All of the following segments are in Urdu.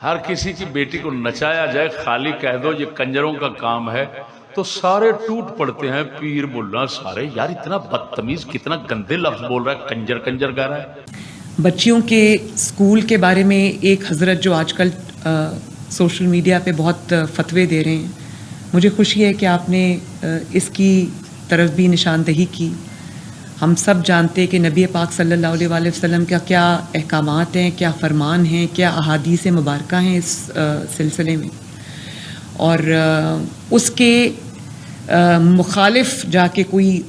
ہر کسی کی بیٹی کو نچایا جائے، خالی کہہ دو یہ کنجروں کا کام ہے تو سارے ٹوٹ پڑتے ہیں، پیر ملا سارے، یار اتنا بدتمیز، کتنا گندے لفظ بول رہا ہے، کنجر کنجر کہہ رہا ہے۔ بچیوں کے اسکول کے بارے میں ایک حضرت جو آج کل سوشل میڈیا پہ بہت فتوے دے رہے ہیں، مجھے خوشی ہے کہ آپ نے اس کی طرف بھی نشاندہی کی۔ ہم سب جانتے کہ نبی پاک صلی اللہ علیہ وآلہ وسلم کا کیا احکامات ہیں، کیا فرمان ہیں، کیا احادیث مبارکہ ہیں اس سلسلے میں، اور اس کے مخالف جا کے کوئی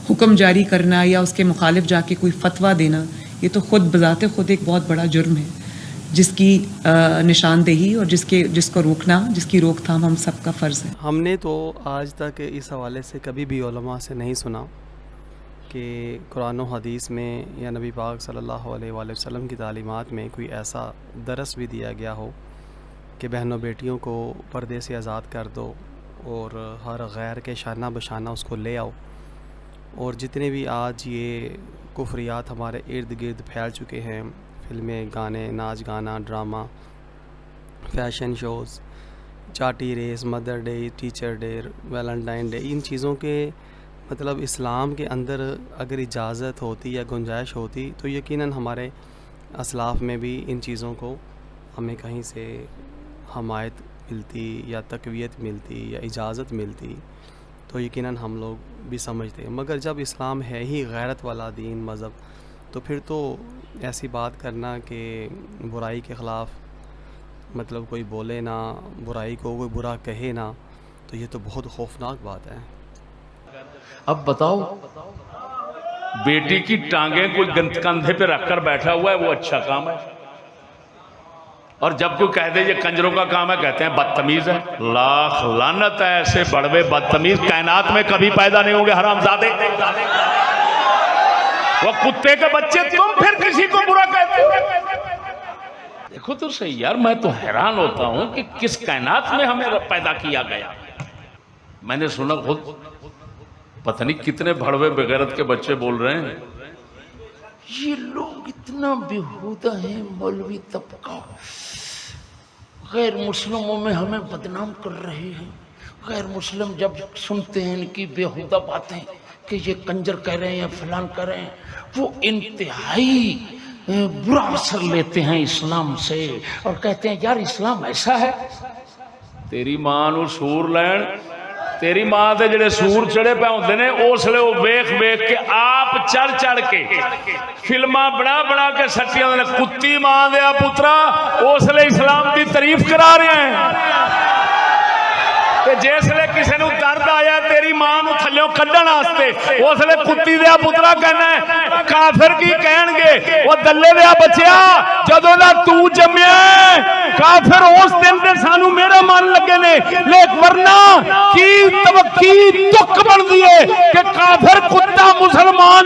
حکم جاری کرنا یا اس کے مخالف جا کے کوئی فتویٰ دینا، یہ تو خود بذات خود ایک بہت بڑا جرم ہے، جس کی نشاندہی اور جس کو روکنا، جس کی روک تھام ہم سب کا فرض ہے۔ ہم نے تو آج تک اس حوالے سے کبھی بھی علماء سے نہیں سنا کہ قرآن و حدیث میں یا نبی پاک صلی اللہ علیہ وآلہ وسلم کی تعلیمات میں کوئی ایسا درس بھی دیا گیا ہو کہ بہنوں بیٹیوں کو پردے سے آزاد کر دو اور ہر غیر کے شانہ بشانہ اس کو لے آؤ۔ اور جتنے بھی آج یہ کفریات ہمارے ارد گرد پھیل چکے ہیں، فلمیں، گانے، ناچ گانا، ڈرامہ، فیشن شوز، چاٹی ریس، mother day, teacher day, Valentine day, ان چیزوں کے مطلب اسلام کے اندر اگر اجازت ہوتی یا گنجائش ہوتی تو یقیناً ہمارے اسلاف میں بھی ان چیزوں کو ہمیں کہیں سے حمایت ملتی یا تقویت ملتی یا اجازت ملتی تو یقیناً ہم لوگ بھی سمجھتے، مگر جب اسلام ہے ہی غیرت والا دین، مذہب، تو پھر تو ایسی بات کرنا کہ برائی کے خلاف مطلب کوئی بولے نہ، برائی کو کوئی برا کہے نہ، تو یہ تو بہت خوفناک بات ہے۔ اب بتاؤ، بیٹی کی ٹانگیں کوئی کندھے پہ رکھ کر بیٹھا ہوا ہے، وہ اچھا کام ہے، اور جب کوئی کہہ دے یہ کنجروں کا کام ہے کہتے ہیں بدتمیز ہے۔ لاکھ لعنت ہے، ایسے بڑوے بدتمیز کائنات میں کبھی پیدا نہیں ہوں گے، حرامزادے، وہ کتے کے بچے، تم پھر کسی کو برا کہتے ہو؟ دیکھو تو صحیح یار، میں تو حیران ہوتا ہوں کہ کس کائنات میں ہمیں پیدا کیا گیا۔ میں نے سنا خود پتہ نہیں کتنے بھڑوے بغیرت کے بچے بول رہے ہیں یہ لوگ اتنا بیہودہ ہیں، مولوی طبقہ غیر مسلموں میں ہمیں بدنام کر رہے ہیں، غیر مسلم جب سنتے ہیں ان کی بیہودہ باتیں کہ یہ کنجر کہہ رہے ہیں یا فلان کہہ رہے ہیں، وہ انتہائی برا اثر لیتے ہیں اسلام سے اور کہتے ہیں یار اسلام ایسا ہے۔ تیری ماں نو سور لین، تیری ماں دے جڑے سور چڑھے پہ ہوندے نے اس لئے وہ بیخ بیخ کے آپ چڑھ چڑھ کے فلماں بڑا بڑا کے سٹیاں دے کتی ماں دیا پترا اس لئے اسلام دی تعریف کرا رہے ہیں۔ جس لئے کسی نے درد آیا تیری ماں نو تھلیوں کڈن واسطے اس لئے کتی دیا پترا کہنا ہے، کافر کی کہن گے وہ دلے دیا بچیا جدوں دا تو جمیا کافر اس دن دے سانو میرا مان لگے نے، لیکن ورنہ کی توقی تک بن دیئے کہ کافر کتا مسلمان